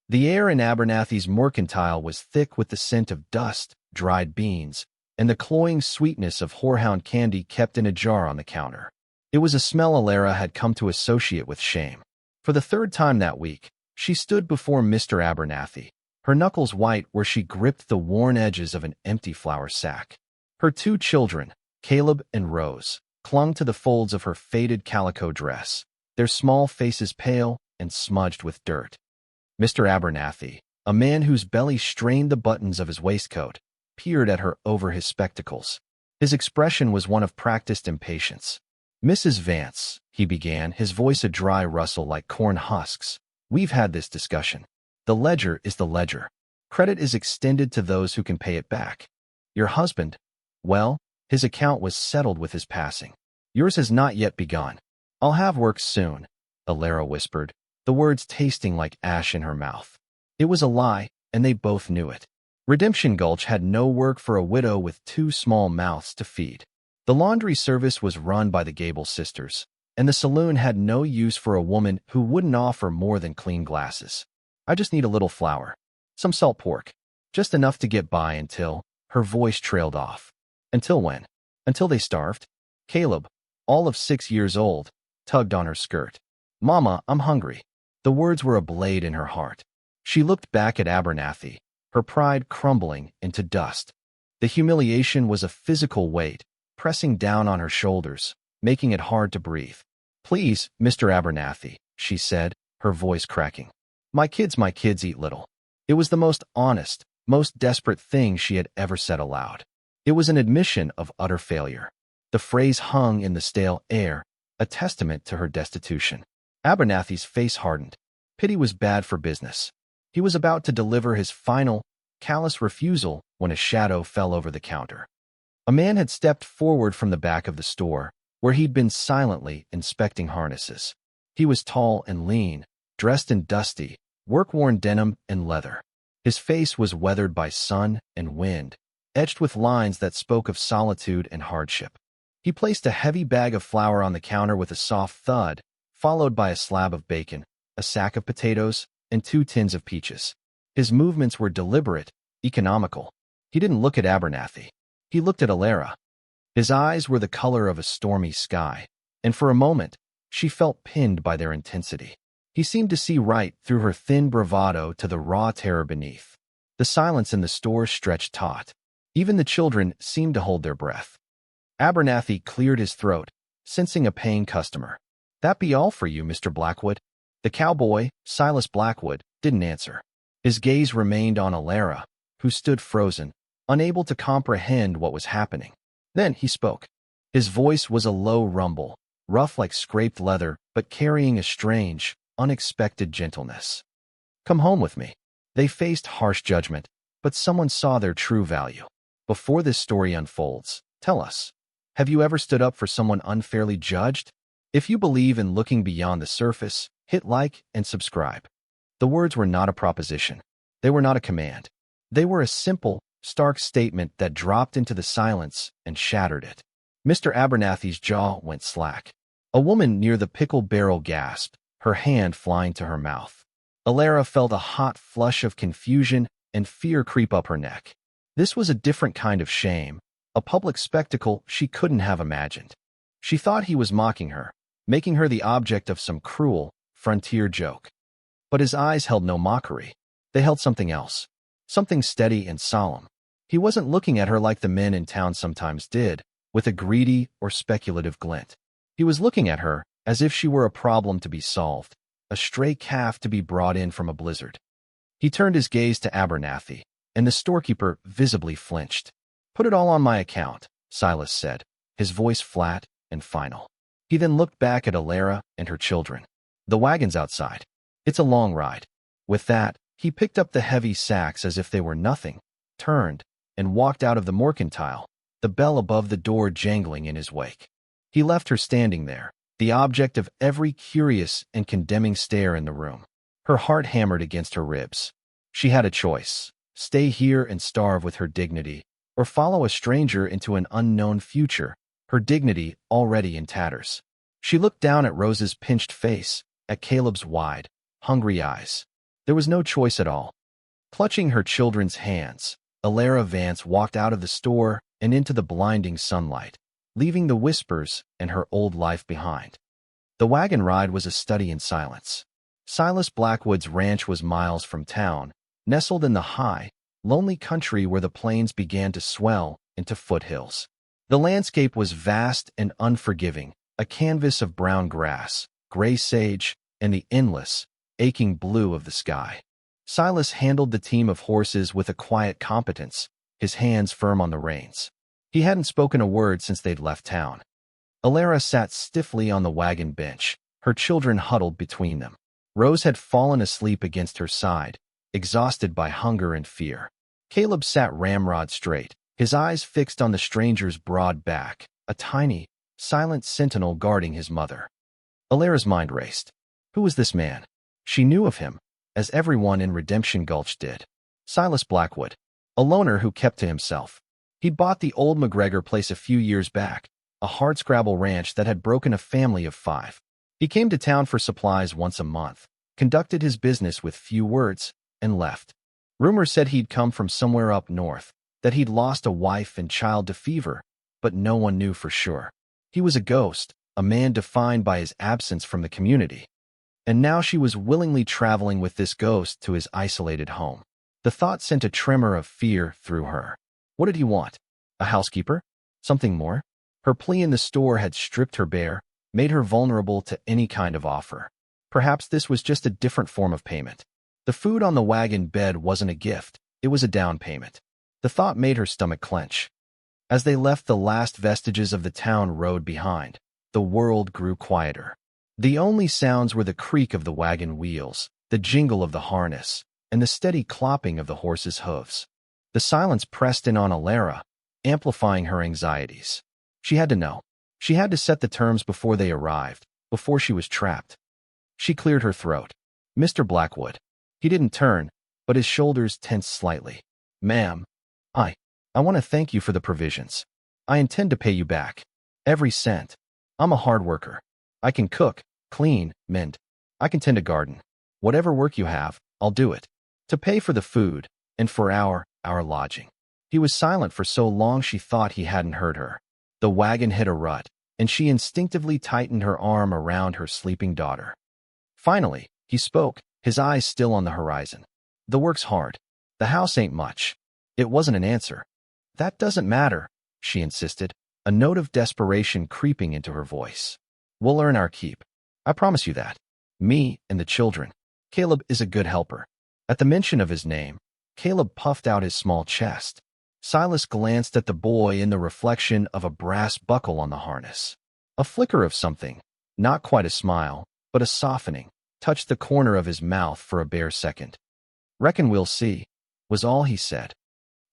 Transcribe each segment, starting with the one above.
The air in Abernathy's mercantile was thick with the scent of dust, dried beans, and the cloying sweetness of horehound candy kept in a jar on the counter. It was a smell Alara had come to associate with shame. For the third time that week, she stood before Mr. Abernathy, her knuckles white where she gripped the worn edges of an empty flour sack. Her two children, Caleb and Rose, clung to the folds of her faded calico dress, their small faces pale and smudged with dirt. Mr. Abernathy, a man whose belly strained the buttons of his waistcoat, peered at her over his spectacles. His expression was one of practiced impatience. "Mrs. Vance," he began, his voice a dry rustle like corn husks, "we've had this discussion. The ledger is the ledger. Credit is extended to those who can pay it back. Your husband, well, his account was settled with his passing. Yours has not yet begun. I'll have work soon," Alara whispered, the words tasting like ash in her mouth. It was a lie, and they both knew it. Redemption Gulch had no work for a widow with two small mouths to feed. The laundry service was run by the Gable sisters, and the saloon had no use for a woman who wouldn't offer more than clean glasses. "I just need a little flour, some salt pork, just enough to get by until—" her voice trailed off. "Until when?" "Until they starved." Caleb, all of 6 years old, tugged on her skirt. "Mama, I'm hungry." The words were a blade in her heart. She looked back at Abernathy, her pride crumbling into dust. The humiliation was a physical weight, pressing down on her shoulders, making it hard to breathe. "Please, Mr. Abernathy," she said, her voice cracking. My kids eat little." It was the most honest, most desperate thing she had ever said aloud. It was an admission of utter failure. The phrase hung in the stale air, a testament to her destitution. Abernathy's face hardened. Pity was bad for business. He was about to deliver his final, callous refusal when a shadow fell over the counter. A man had stepped forward from the back of the store, where he'd been silently inspecting harnesses. He was tall and lean, dressed in dusty, work-worn denim and leather. His face was weathered by sun and wind, etched with lines that spoke of solitude and hardship. He placed a heavy bag of flour on the counter with a soft thud, followed by a slab of bacon, a sack of potatoes, and 2 tins of peaches. His movements were deliberate, economical. He didn't look at Abernathy. He looked at Alara. His eyes were the color of a stormy sky, and for a moment, she felt pinned by their intensity. He seemed to see right through her thin bravado to the raw terror beneath. The silence in the store stretched taut. Even the children seemed to hold their breath. Abernathy cleared his throat, sensing a paying customer. "That be all for you, Mr. Blackwood?" The cowboy, Silas Blackwood, didn't answer. His gaze remained on Alara, who stood frozen, unable to comprehend what was happening. Then he spoke. His voice was a low rumble, rough like scraped leather, but carrying a strange, unexpected gentleness. "Come home with me." They faced harsh judgment, but someone saw their true value. "Before this story unfolds, tell us, have you ever stood up for someone unfairly judged? If you believe in looking beyond the surface, hit like and subscribe." The words were not a proposition. They were not a command. They were a simple, stark statement that dropped into the silence and shattered it. Mr. Abernathy's jaw went slack. A woman near the pickle barrel gasped, her hand flying to her mouth. Alara felt a hot flush of confusion and fear creep up her neck. This was a different kind of shame, a public spectacle she couldn't have imagined. She thought he was mocking her, making her the object of some cruel, frontier joke. But his eyes held no mockery. They held something else, something steady and solemn. He wasn't looking at her like the men in town sometimes did, with a greedy or speculative glint. He was looking at her as if she were a problem to be solved, a stray calf to be brought in from a blizzard. He turned his gaze to Abernathy, and the storekeeper visibly flinched. "Put it all on my account," Silas said, his voice flat and final. He then looked back at Alara and her children. "The wagon's outside. It's a long ride." With that, he picked up the heavy sacks as if they were nothing, turned, and walked out of the mercantile, the bell above the door jangling in his wake. He left her standing there, the object of every curious and condemning stare in the room. Her heart hammered against her ribs. She had a choice: stay here and starve with her dignity, or follow a stranger into an unknown future, her dignity already in tatters. She looked down at Rose's pinched face, at Caleb's wide, hungry eyes. There was no choice at all. Clutching her children's hands, Alara Vance walked out of the store and into the blinding sunlight, leaving the whispers and her old life behind. The wagon ride was a study in silence. Silas Blackwood's ranch was miles from town, nestled in the high, lonely country where the plains began to swell into foothills. The landscape was vast and unforgiving, a canvas of brown grass, gray sage, and the endless, aching blue of the sky. Silas handled the team of horses with a quiet competence, his hands firm on the reins. He hadn't spoken a word since they'd left town. Alara sat stiffly on the wagon bench, her children huddled between them. Rose had fallen asleep against her side, exhausted by hunger and fear. Caleb sat ramrod straight, his eyes fixed on the stranger's broad back, a tiny, silent sentinel guarding his mother. Alara's mind raced. Who was this man? She knew of him, as everyone in Redemption Gulch did. Silas Blackwood, a loner who kept to himself. He'd bought the old McGregor place a few years back, a hardscrabble ranch that had broken a family of 5. He came to town for supplies once a month, conducted his business with few words, and left. Rumors said he'd come from somewhere up north, that he'd lost a wife and child to fever, but no one knew for sure. He was a ghost, a man defined by his absence from the community. And now she was willingly traveling with this ghost to his isolated home. The thought sent a tremor of fear through her. What did he want? A housekeeper? Something more? Her plea in the store had stripped her bare, made her vulnerable to any kind of offer. Perhaps this was just a different form of payment. The food on the wagon bed wasn't a gift, it was a down payment. The thought made her stomach clench. As they left the last vestiges of the town road behind, the world grew quieter. The only sounds were the creak of the wagon wheels, the jingle of the harness, and the steady clopping of the horses' hooves. The silence pressed in on Alara, amplifying her anxieties. She had to know. She had to set the terms before they arrived, before she was trapped. She cleared her throat. Mr. Blackwood. He didn't turn, but his shoulders tensed slightly. Ma'am, I want to thank you for the provisions. I intend to pay you back. Every cent. I'm a hard worker. I can cook, clean, mend. I can tend a garden. Whatever work you have, I'll do it. To pay for the food, and for our lodging. He was silent for so long she thought he hadn't heard her. The wagon hit a rut, and she instinctively tightened her arm around her sleeping daughter. Finally, he spoke, his eyes still on the horizon. The work's hard. The house ain't much. It wasn't an answer. That doesn't matter, she insisted, a note of desperation creeping into her voice. We'll earn our keep. I promise you that. Me and the children. Caleb is a good helper. At the mention of his name, Caleb puffed out his small chest. Silas glanced at the boy in the reflection of a brass buckle on the harness. A flicker of something, not quite a smile, but a softening, touched the corner of his mouth for a bare second. Reckon we'll see, was all he said.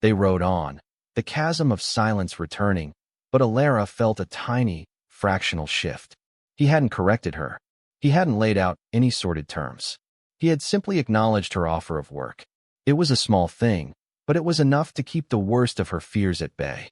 They rode on, the chasm of silence returning, but Alara felt a tiny, fractional shift. He hadn't corrected her. He hadn't laid out any sordid terms. He had simply acknowledged her offer of work. It was a small thing, but it was enough to keep the worst of her fears at bay.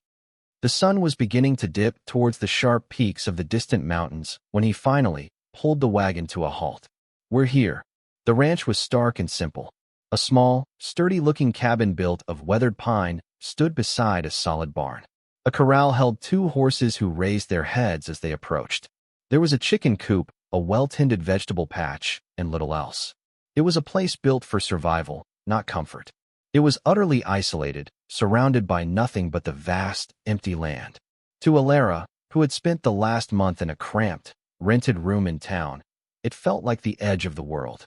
The sun was beginning to dip towards the sharp peaks of the distant mountains when he finally pulled the wagon to a halt. We're here. The ranch was stark and simple. A small, sturdy-looking cabin built of weathered pine stood beside a solid barn. A corral held 2 horses who raised their heads as they approached. There was a chicken coop, a well-tended vegetable patch, and little else. It was a place built for survival, not comfort. It was utterly isolated, surrounded by nothing but the vast, empty land. To Alara, who had spent the last month in a cramped, rented room in town, it felt like the edge of the world.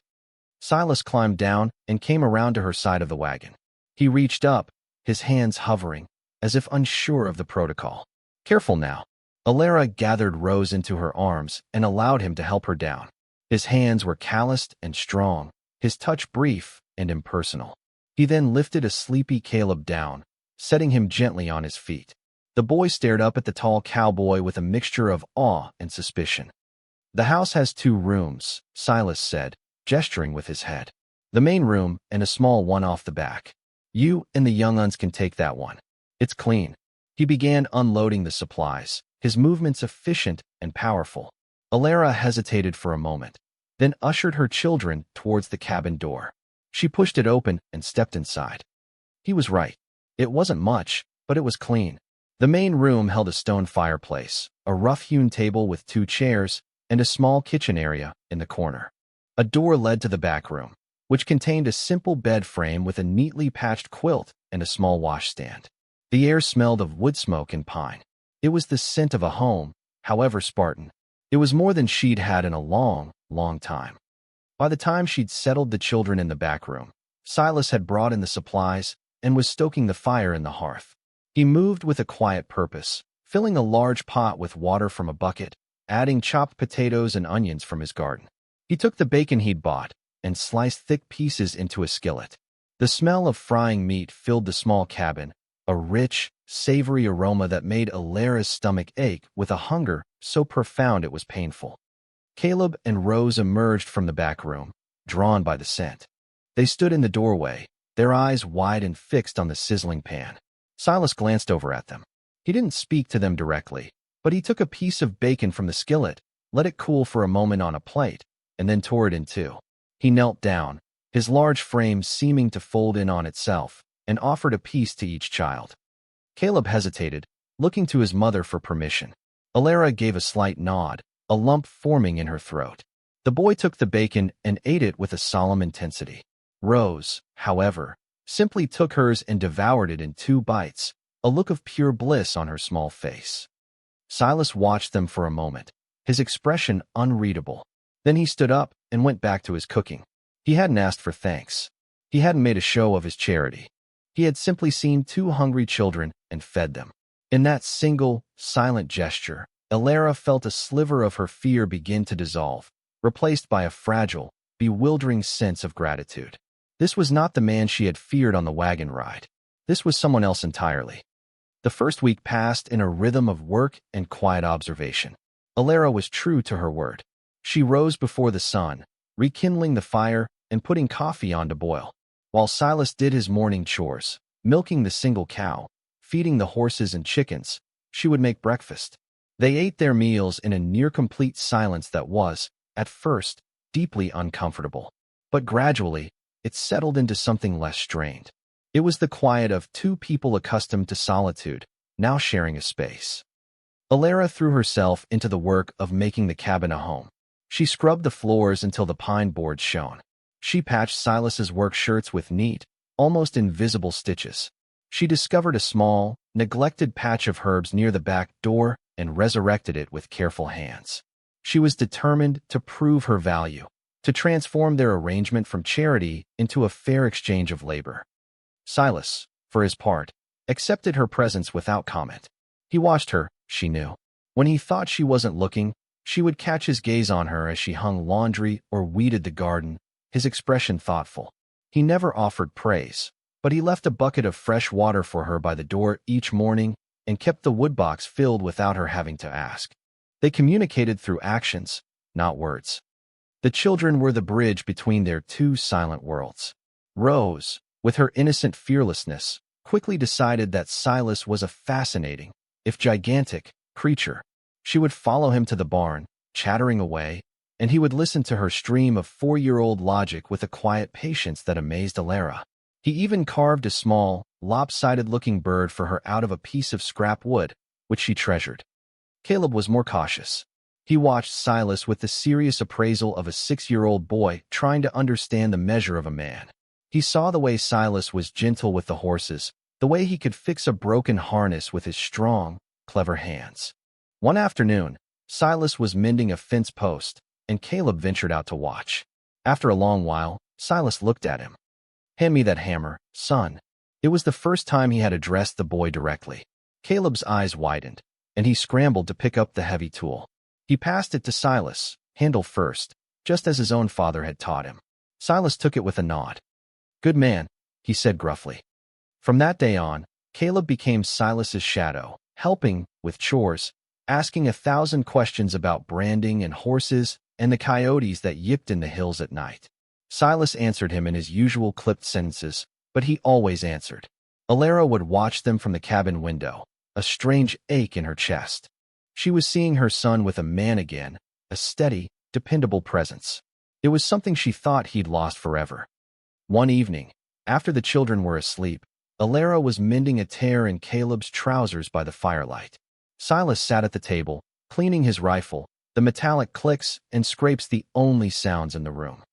Silas climbed down and came around to her side of the wagon. He reached up, his hands hovering, as if unsure of the protocol. Careful now. Alara gathered Rose into her arms and allowed him to help her down. His hands were calloused and strong, his touch brief and impersonal. He then lifted a sleepy Caleb down, setting him gently on his feet. The boy stared up at the tall cowboy with a mixture of awe and suspicion. The house has 2 rooms, Silas said, gesturing with his head. The main room and a small one off the back. You and the young uns can take that one. It's clean. He began unloading the supplies, his movements efficient and powerful. Alara hesitated for a moment, then ushered her children towards the cabin door. She pushed it open and stepped inside. He was right. It wasn't much, but it was clean. The main room held a stone fireplace, a rough-hewn table with 2 chairs, and a small kitchen area in the corner. A door led to the back room, which contained a simple bed frame with a neatly patched quilt and a small washstand. The air smelled of wood smoke and pine. It was the scent of a home, however Spartan. It was more than she'd had in a long, long time. By the time she'd settled the children in the back room, Silas had brought in the supplies and was stoking the fire in the hearth. He moved with a quiet purpose, filling a large pot with water from a bucket, adding chopped potatoes and onions from his garden. He took the bacon he'd bought and sliced thick pieces into a skillet. The smell of frying meat filled the small cabin, a rich, savory aroma that made Alara's stomach ache with a hunger so profound it was painful. Caleb and Rose emerged from the back room, drawn by the scent. They stood in the doorway, their eyes wide and fixed on the sizzling pan. Silas glanced over at them. He didn't speak to them directly, but he took a piece of bacon from the skillet, let it cool for a moment on a plate, and then tore it in two. He knelt down, his large frame seeming to fold in on itself, and offered a piece to each child. Caleb hesitated, looking to his mother for permission. Alara gave a slight nod, a lump forming in her throat. The boy took the bacon and ate it with a solemn intensity. Rose, however, simply took hers and devoured it in 2 bites, a look of pure bliss on her small face. Silas watched them for a moment, his expression unreadable. Then he stood up and went back to his cooking. He hadn't asked for thanks. He hadn't made a show of his charity. He had simply seen 2 hungry children and fed them. In that single, silent gesture, Alara felt a sliver of her fear begin to dissolve, replaced by a fragile, bewildering sense of gratitude. This was not the man she had feared on the wagon ride. This was someone else entirely. The first week passed in a rhythm of work and quiet observation. Alara was true to her word. She rose before the sun, rekindling the fire and putting coffee on to boil, while Silas did his morning chores, milking the single cow, feeding the horses and chickens. She would make breakfast. They ate their meals in a near-complete silence that was, at first, deeply uncomfortable. But gradually, it settled into something less strained. It was the quiet of 2 people accustomed to solitude, now sharing a space. Alara threw herself into the work of making the cabin a home. She scrubbed the floors until the pine boards shone. She patched Silas's work shirts with neat, almost invisible stitches. She discovered a small, neglected patch of herbs near the back door and resurrected it with careful hands. She was determined to prove her value, to transform their arrangement from charity into a fair exchange of labor. Silas, for his part, accepted her presence without comment. He watched her, she knew. When he thought she wasn't looking, she would catch his gaze on her as she hung laundry or weeded the garden, his expression thoughtful. He never offered praise, but he left a bucket of fresh water for her by the door each morning and kept the woodbox filled without her having to ask. They communicated through actions, not words. The children were the bridge between their 2 silent worlds. Rose, with her innocent fearlessness, quickly decided that Silas was a fascinating, if gigantic, creature. She would follow him to the barn, chattering away, and he would listen to her stream of 4-year-old logic with a quiet patience that amazed Alara. He even carved a small, lopsided-looking bird for her out of a piece of scrap wood, which she treasured. Caleb was more cautious. He watched Silas with the serious appraisal of a 6-year-old boy trying to understand the measure of a man. He saw the way Silas was gentle with the horses, the way he could fix a broken harness with his strong, clever hands. One afternoon, Silas was mending a fence post, and Caleb ventured out to watch. After a long while, Silas looked at him. "Hand me that hammer, son." It was the first time he had addressed the boy directly. Caleb's eyes widened, and he scrambled to pick up the heavy tool. He passed it to Silas, handle first, just as his own father had taught him. Silas took it with a nod. "Good man," he said gruffly. From that day on, Caleb became Silas's shadow, helping with chores, asking 1,000 questions about branding and horses and the coyotes that yipped in the hills at night. Silas answered him in his usual clipped sentences, but he always answered. Alara would watch them from the cabin window, a strange ache in her chest. She was seeing her son with a man again, a steady, dependable presence. It was something she thought he'd lost forever. One evening, after the children were asleep, Alara was mending a tear in Caleb's trousers by the firelight. Silas sat at the table, cleaning his rifle, the metallic clicks and scrapes the only sounds in the room.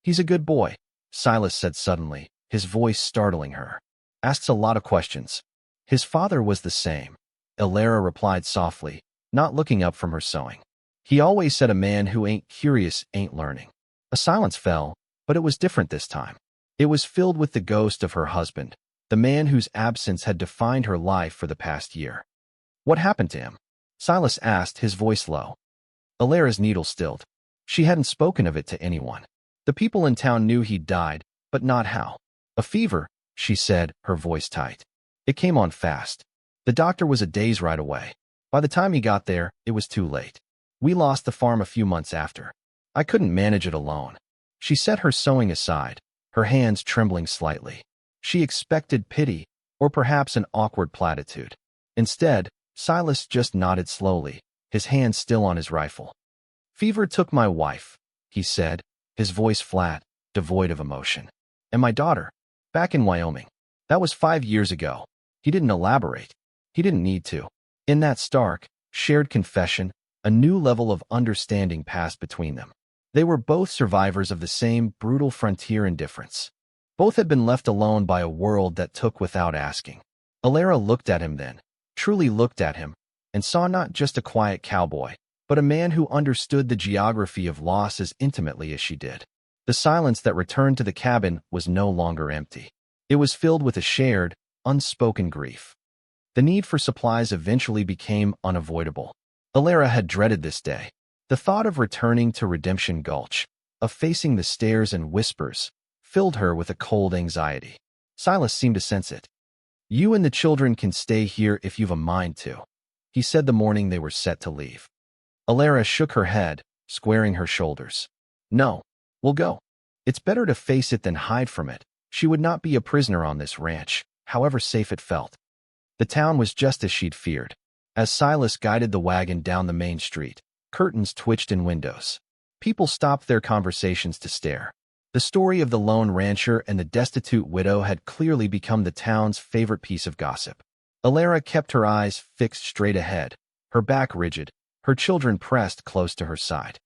"He's a good boy," Silas said suddenly, his voice startling her. "Asks a lot of questions." "His father was the same," Alara replied softly, not looking up from her sewing. "He always said a man who ain't curious ain't learning." A silence fell, but it was different this time. It was filled with the ghost of her husband, the man whose absence had defined her life for the past year. "What happened to him?" Silas asked, his voice low. Alara's needle stilled. She hadn't spoken of it to anyone. The people in town knew he'd died, but not how. "A fever," she said, her voice tight. "It came on fast. The doctor was a day's ride away. By the time he got there, it was too late. We lost the farm a few months after. I couldn't manage it alone." She set her sewing aside, her hands trembling slightly. She expected pity, or perhaps an awkward platitude. Instead, Silas just nodded slowly, his hand still on his rifle. "Fever took my wife," he said, his voice flat, devoid of emotion. "And my daughter, back in Wyoming. That was 5 years ago." He didn't elaborate. He didn't need to. In that stark, shared confession, a new level of understanding passed between them. They were both survivors of the same brutal frontier indifference. Both had been left alone by a world that took without asking. Alara looked at him then, truly looked at him, and saw not just a quiet cowboy, but a man who understood the geography of loss as intimately as she did. The silence that returned to the cabin was no longer empty. It was filled with a shared, unspoken grief. The need for supplies eventually became unavoidable. Alara had dreaded this day. The thought of returning to Redemption Gulch, of facing the stares and whispers, filled her with a cold anxiety. Silas seemed to sense it. "You and the children can stay here if you've a mind to," he said the morning they were set to leave. Alara shook her head, squaring her shoulders. "No, we'll go. It's better to face it than hide from it." She would not be a prisoner on this ranch, however safe it felt. The town was just as she'd feared. As Silas guided the wagon down the main street, curtains twitched in windows. People stopped their conversations to stare. The story of the lone rancher and the destitute widow had clearly become the town's favorite piece of gossip. Alara kept her eyes fixed straight ahead, her back rigid, her children pressed close to her side.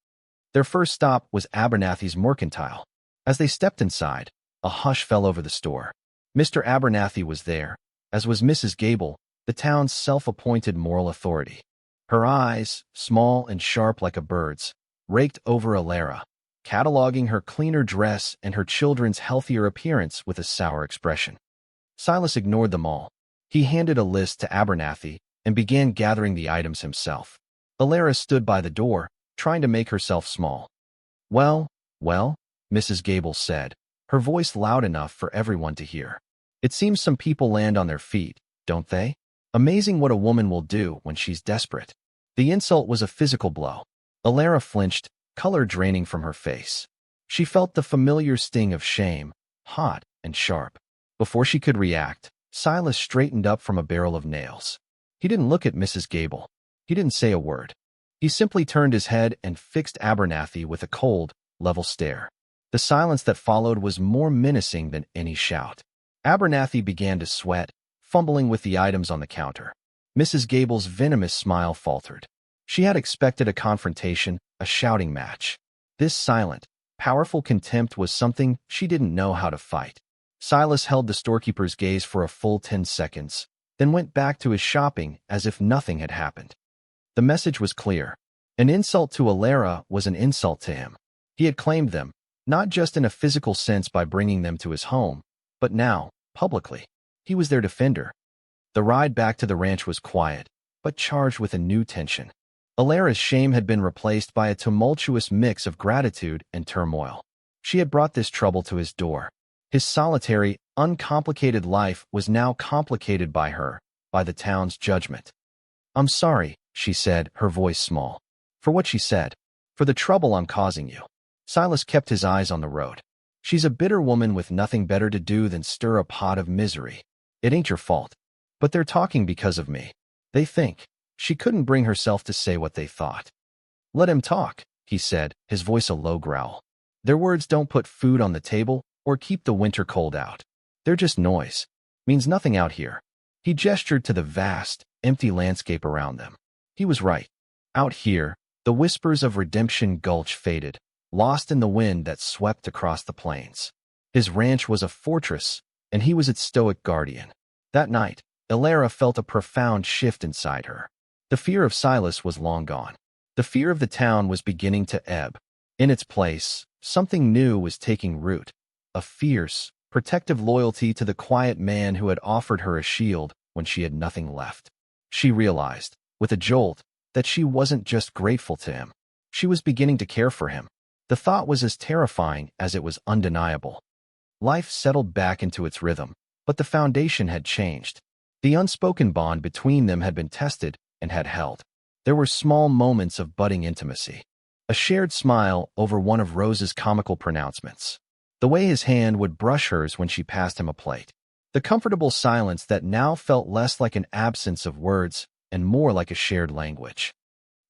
Their first stop was Abernathy's Mercantile. As they stepped inside, a hush fell over the store. Mr. Abernathy was there, as was Mrs. Gable, the town's self-appointed moral authority. Her eyes, small and sharp like a bird's, raked over Alara, cataloging her cleaner dress and her children's healthier appearance with a sour expression. Silas ignored them all. He handed a list to Abernathy and began gathering the items himself. Alara stood by the door, trying to make herself small. Well, Mrs. Gable said, her voice loud enough for everyone to hear. "It seems some people land on their feet, don't they? Amazing what a woman will do when she's desperate." The insult was a physical blow. Alara flinched, color draining from her face. She felt the familiar sting of shame, hot and sharp. Before she could react, Silas straightened up from a barrel of nails. He didn't look at Mrs. Gable. He didn't say a word. He simply turned his head and fixed Abernathy with a cold, level stare. The silence that followed was more menacing than any shout. Abernathy began to sweat, fumbling with the items on the counter. Mrs. Gable's venomous smile faltered. She had expected a confrontation, a shouting match. This silent, powerful contempt was something she didn't know how to fight. Silas held the storekeeper's gaze for a full 10 seconds, then went back to his shopping as if nothing had happened. The message was clear. An insult to Alara was an insult to him. He had claimed them, not just in a physical sense by bringing them to his home, but now, publicly. He was their defender. The ride back to the ranch was quiet, but charged with a new tension. Alara's shame had been replaced by a tumultuous mix of gratitude and turmoil. She had brought this trouble to his door. His solitary, uncomplicated life was now complicated by her, by the town's judgment. "I'm sorry," she said, her voice small. "For what she said. For the trouble I'm causing you." Silas kept his eyes on the road. "She's a bitter woman with nothing better to do than stir a pot of misery. It ain't your fault. But they're talking because of me. They think." She couldn't bring herself to say what they thought. "Let him talk," he said, his voice a low growl. "Their words don't put food on the table, or keep the winter cold out. They're just noise. Means nothing out here. He gestured to the vast, empty landscape around them. He was right. Out here, the whispers of Redemption Gulch faded, lost in the wind that swept across the plains. His ranch was a fortress, and he was its stoic guardian. That night, Alara felt a profound shift inside her. The fear of Silas was long gone. The fear of the town was beginning to ebb. In its place, something new was taking root. A fierce, protective loyalty to the quiet man who had offered her a shield when she had nothing left. She realized, with a jolt, that she wasn't just grateful to him. She was beginning to care for him. The thought was as terrifying as it was undeniable. Life settled back into its rhythm, but the foundation had changed. The unspoken bond between them had been tested and had held. There were small moments of budding intimacy. A shared smile over one of Rose's comical pronouncements. The way his hand would brush hers when she passed him a plate. The comfortable silence that now felt less like an absence of words and more like a shared language.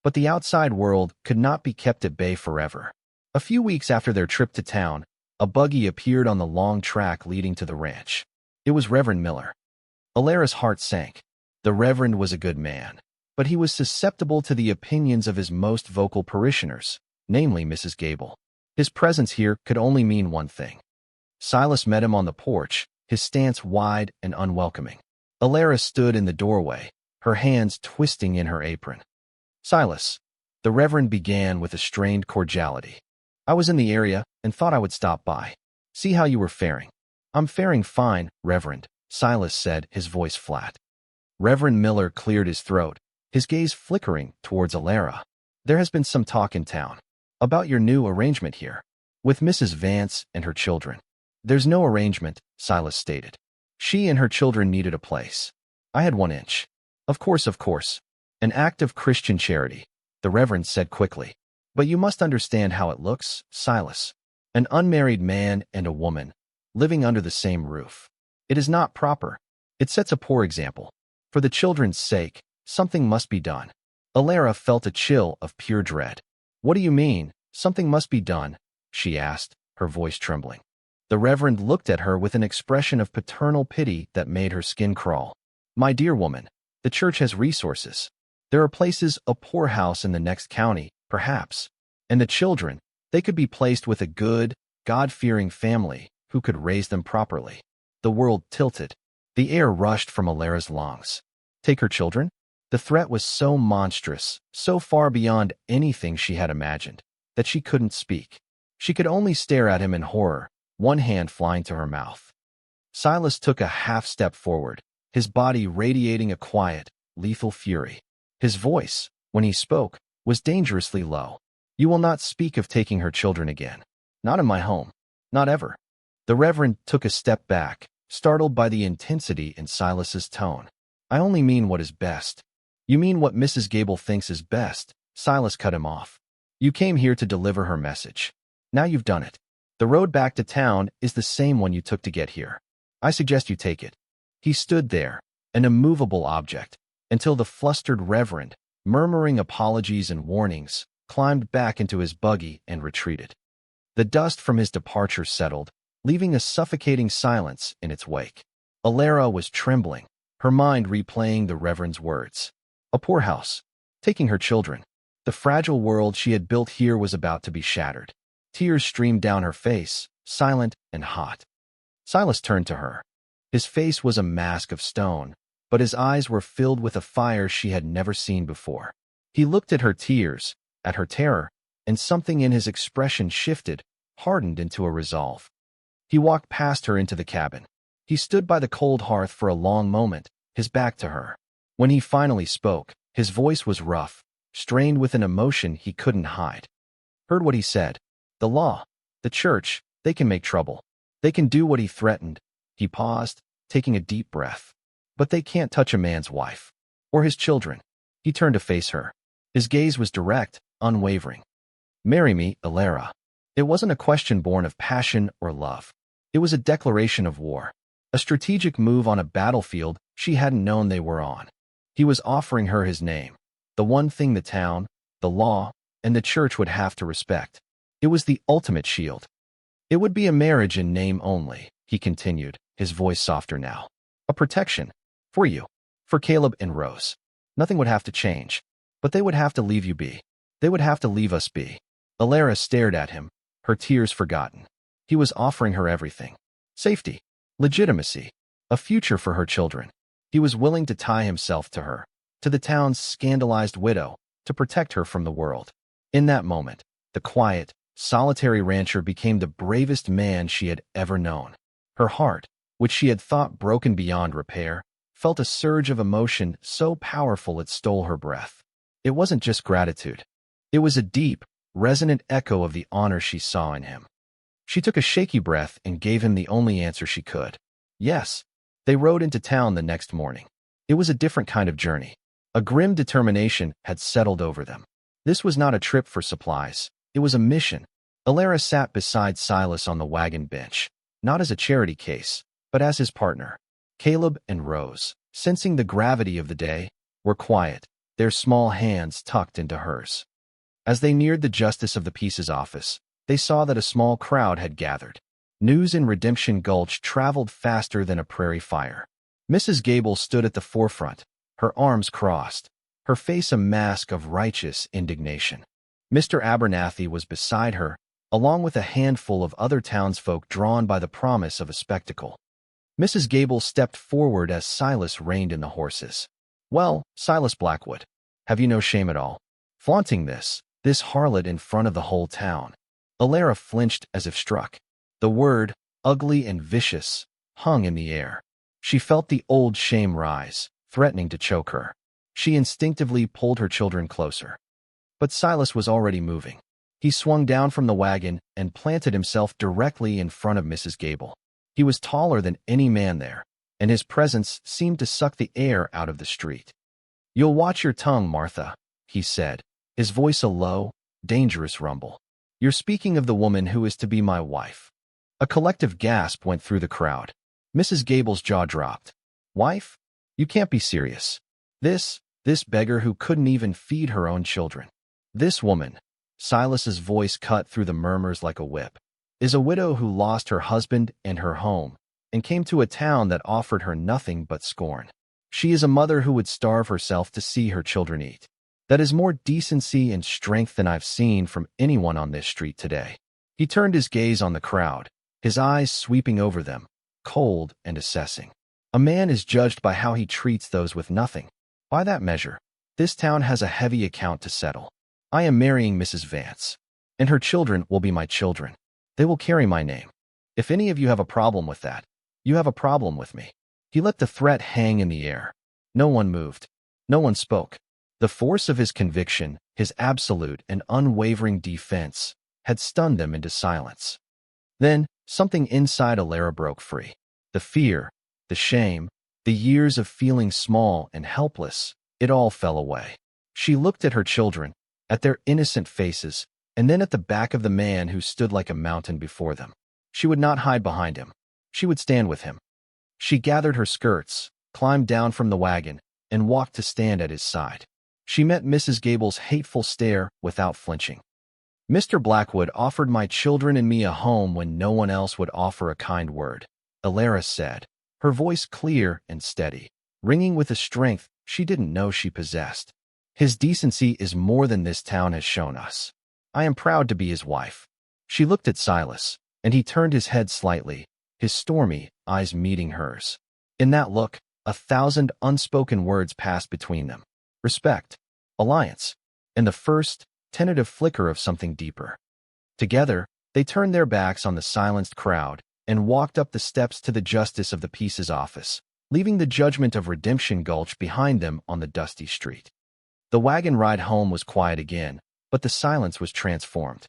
But the outside world could not be kept at bay forever. A few weeks after their trip to town, a buggy appeared on the long track leading to the ranch. It was Reverend Miller. Alara's heart sank. The Reverend was a good man, but he was susceptible to the opinions of his most vocal parishioners, namely Mrs. Gable. His presence here could only mean one thing. Silas met him on the porch, his stance wide and unwelcoming. Alara stood in the doorway, her hands twisting in her apron. "Silas," the Reverend began with a strained cordiality. "I was in the area and thought I would stop by. See how you were faring." "I'm faring fine, Reverend," Silas said, his voice flat. Reverend Miller cleared his throat, his gaze flickering towards Alara. "There has been some talk in town about your new arrangement here, with Mrs. Vance and her children." "There's no arrangement," Silas stated. "She and her children needed a place. I had 1 inch." Of course. "An act of Christian charity," the Reverend said quickly. "But you must understand how it looks, Silas. An unmarried man and a woman, living under the same roof. It is not proper. It sets a poor example. For the children's sake, something must be done." Alara felt a chill of pure dread. "What do you mean, something must be done?" she asked, her voice trembling. The Reverend looked at her with an expression of paternal pity that made her skin crawl. "My dear woman, the church has resources. There are places, a poorhouse in the next county, perhaps. And the children, they could be placed with a good, God-fearing family who could raise them properly." The world tilted. The air rushed from Alara's lungs. Take her children? The threat was so monstrous, so far beyond anything she had imagined, that she couldn't speak. She could only stare at him in horror, one hand flying to her mouth. Silas took a half step forward, his body radiating a quiet, lethal fury. His voice, when he spoke, was dangerously low. "You will not speak of taking her children again. Not in my home. Not ever." The Reverend took a step back, startled by the intensity in Silas's tone. "I only mean what is best." "You mean what Mrs. Gable thinks is best," Silas cut him off. "You came here to deliver her message. Now you've done it. The road back to town is the same one you took to get here. I suggest you take it." He stood there, an immovable object, until the flustered Reverend, murmuring apologies and warnings, climbed back into his buggy and retreated. The dust from his departure settled, leaving a suffocating silence in its wake. Alara was trembling, her mind replaying the Reverend's words. A poorhouse, taking her children. The fragile world she had built here was about to be shattered. Tears streamed down her face, silent and hot. Silas turned to her. His face was a mask of stone, but his eyes were filled with a fire she had never seen before. He looked at her tears, at her terror, and something in his expression shifted, hardened into a resolve. He walked past her into the cabin. He stood by the cold hearth for a long moment, his back to her. When he finally spoke, his voice was rough, strained with an emotion he couldn't hide. "Heard what he said. The law, the church, they can make trouble. They can do what he threatened." He paused, taking a deep breath. "But they can't touch a man's wife. Or his children." He turned to face her. His gaze was direct, unwavering. "Marry me, Alara." It wasn't a question born of passion or love. It was a declaration of war. A strategic move on a battlefield she hadn't known they were on. He was offering her his name, the one thing the town, the law, and the church would have to respect. It was the ultimate shield. It would be a marriage in name only, he continued, his voice softer now. A protection. For you. For Caleb and Rose. Nothing would have to change. But they would have to leave you be. They would have to leave us be. Alara stared at him, her tears forgotten. He was offering her everything. Safety. Legitimacy. A future for her children. He was willing to tie himself to her, to the town's scandalized widow, to protect her from the world. In that moment, the quiet, solitary rancher became the bravest man she had ever known. Her heart, which she had thought broken beyond repair, felt a surge of emotion so powerful it stole her breath. It wasn't just gratitude. It was a deep, resonant echo of the honor she saw in him. She took a shaky breath and gave him the only answer she could. Yes. They rode into town the next morning. It was a different kind of journey. A grim determination had settled over them. This was not a trip for supplies. It was a mission. Alara sat beside Silas on the wagon bench, not as a charity case, but as his partner. Caleb and Rose, sensing the gravity of the day, were quiet, their small hands tucked into hers. As they neared the Justice of the Peace's office, they saw that a small crowd had gathered. News in Redemption Gulch traveled faster than a prairie fire. Mrs. Gable stood at the forefront, her arms crossed, her face a mask of righteous indignation. Mr. Abernathy was beside her, along with a handful of other townsfolk drawn by the promise of a spectacle. Mrs. Gable stepped forward as Silas reined in the horses. Well, Silas Blackwood, have you no shame at all? Flaunting this harlot in front of the whole town. Alara flinched as if struck. The word, ugly and vicious, hung in the air. She felt the old shame rise, threatening to choke her. She instinctively pulled her children closer. But Silas was already moving. He swung down from the wagon and planted himself directly in front of Mrs. Gable. He was taller than any man there, and his presence seemed to suck the air out of the street. "You'll watch your tongue, Martha," he said, his voice a low, dangerous rumble. "You're speaking of the woman who is to be my wife." A collective gasp went through the crowd. Mrs. Gable's jaw dropped. "Wife? You can't be serious. This beggar who couldn't even feed her own children. This woman," Silas's voice cut through the murmurs like a whip, "is a widow who lost her husband and her home, and came to a town that offered her nothing but scorn. She is a mother who would starve herself to see her children eat. That is more decency and strength than I've seen from anyone on this street today." He turned his gaze on the crowd, his eyes sweeping over them, cold and assessing. A man is judged by how he treats those with nothing. By that measure, this town has a heavy account to settle. I am marrying Mrs. Vance, and her children will be my children. They will carry my name. If any of you have a problem with that, you have a problem with me. He let the threat hang in the air. No one moved. No one spoke. The force of his conviction, his absolute and unwavering defense, had stunned them into silence. Then, something inside Alara broke free. The fear, the shame, the years of feeling small and helpless, it all fell away. She looked at her children, at their innocent faces, and then at the back of the man who stood like a mountain before them. She would not hide behind him. She would stand with him. She gathered her skirts, climbed down from the wagon, and walked to stand at his side. She met Mrs. Gable's hateful stare without flinching. "Mr. Blackwood offered my children and me a home when no one else would offer a kind word," Alara said, her voice clear and steady, ringing with a strength she didn't know she possessed. "His decency is more than this town has shown us. I am proud to be his wife." She looked at Silas, and he turned his head slightly, his stormy eyes meeting hers. In that look, 1,000 unspoken words passed between them. Respect, alliance, and the first, tentative flicker of something deeper. Together, they turned their backs on the silenced crowd and walked up the steps to the Justice of the Peace's office, leaving the judgment of Redemption Gulch behind them on the dusty street. The wagon ride home was quiet again, but the silence was transformed.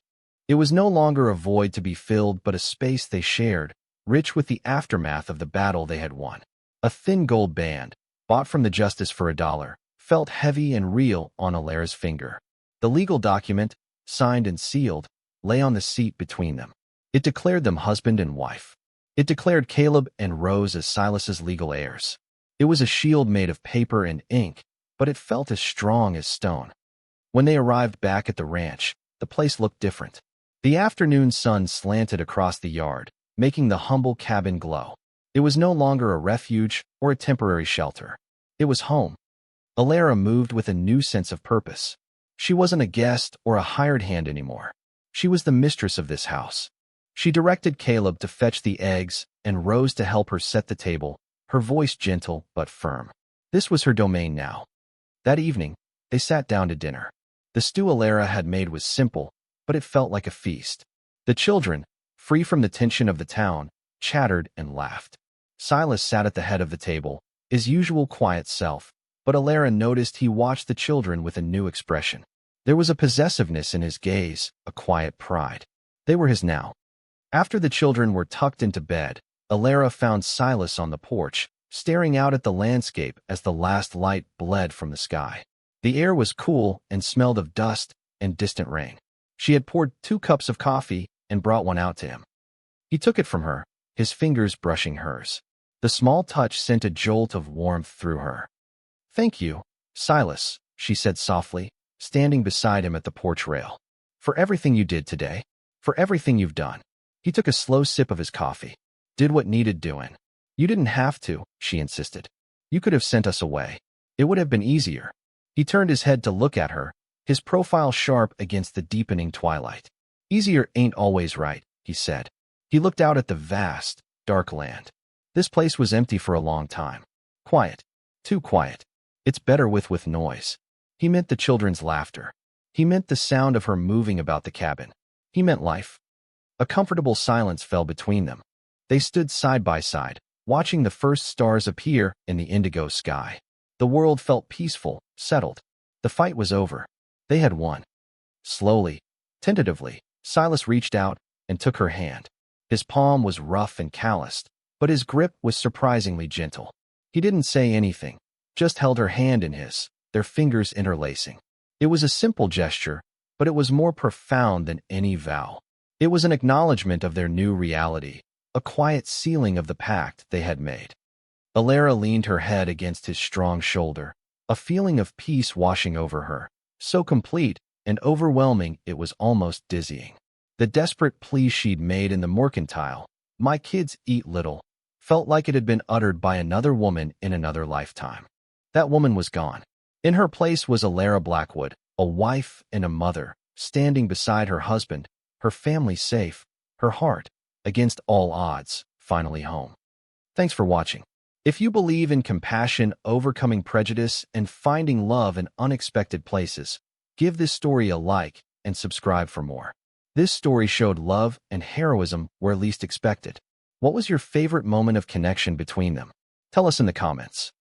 It was no longer a void to be filled but a space they shared, rich with the aftermath of the battle they had won. A thin gold band, bought from the Justice for $1, felt heavy and real on Alara's finger. The legal document, signed and sealed, lay on the seat between them. It declared them husband and wife. It declared Caleb and Rose as Silas's legal heirs. It was a shield made of paper and ink, but it felt as strong as stone. When they arrived back at the ranch, the place looked different. The afternoon sun slanted across the yard, making the humble cabin glow. It was no longer a refuge or a temporary shelter. It was home. Alara moved with a new sense of purpose. She wasn't a guest or a hired hand anymore. She was the mistress of this house. She directed Caleb to fetch the eggs and rose to help her set the table, her voice gentle but firm. This was her domain now. That evening, they sat down to dinner. The stew Alara had made was simple, but it felt like a feast. The children, free from the tension of the town, chattered and laughed. Silas sat at the head of the table, his usual quiet self, but Alara noticed he watched the children with a new expression. There was a possessiveness in his gaze, a quiet pride. They were his now. After the children were tucked into bed, Alara found Silas on the porch, staring out at the landscape as the last light bled from the sky. The air was cool and smelled of dust and distant rain. She had poured 2 cups of coffee and brought one out to him. He took it from her, his fingers brushing hers. The small touch sent a jolt of warmth through her. "Thank you, Silas," she said softly, standing beside him at the porch rail. "For everything you did today. For everything you've done." He took a slow sip of his coffee. "Did what needed doing." "You didn't have to," she insisted. "You could have sent us away. It would have been easier." He turned his head to look at her, his profile sharp against the deepening twilight. "Easier ain't always right," he said. He looked out at the vast, dark land. This place was empty for a long time. Quiet. Too quiet. It's better with noise. He meant the children's laughter. He meant the sound of her moving about the cabin. He meant life. A comfortable silence fell between them. They stood side by side, watching the first stars appear in the indigo sky. The world felt peaceful, settled. The fight was over. They had won. Slowly, tentatively, Silas reached out and took her hand. His palm was rough and calloused, but his grip was surprisingly gentle. He didn't say anything, just held her hand in his, their fingers interlacing. It was a simple gesture, but it was more profound than any vow. It was an acknowledgement of their new reality, a quiet sealing of the pact they had made. Alara leaned her head against his strong shoulder, a feeling of peace washing over her, so complete and overwhelming it was almost dizzying. The desperate plea she'd made in the mercantile, "My kids eat little," felt like it had been uttered by another woman in another lifetime. That woman was gone. In her place was Alara Blackwood, a wife and a mother, standing beside her husband, her family safe, her heart, against all odds, finally home. Thanks for watching. If you believe in compassion, overcoming prejudice, and finding love in unexpected places, give this story a like and subscribe for more. This story showed love and heroism where least expected. What was your favorite moment of connection between them? Tell us in the comments.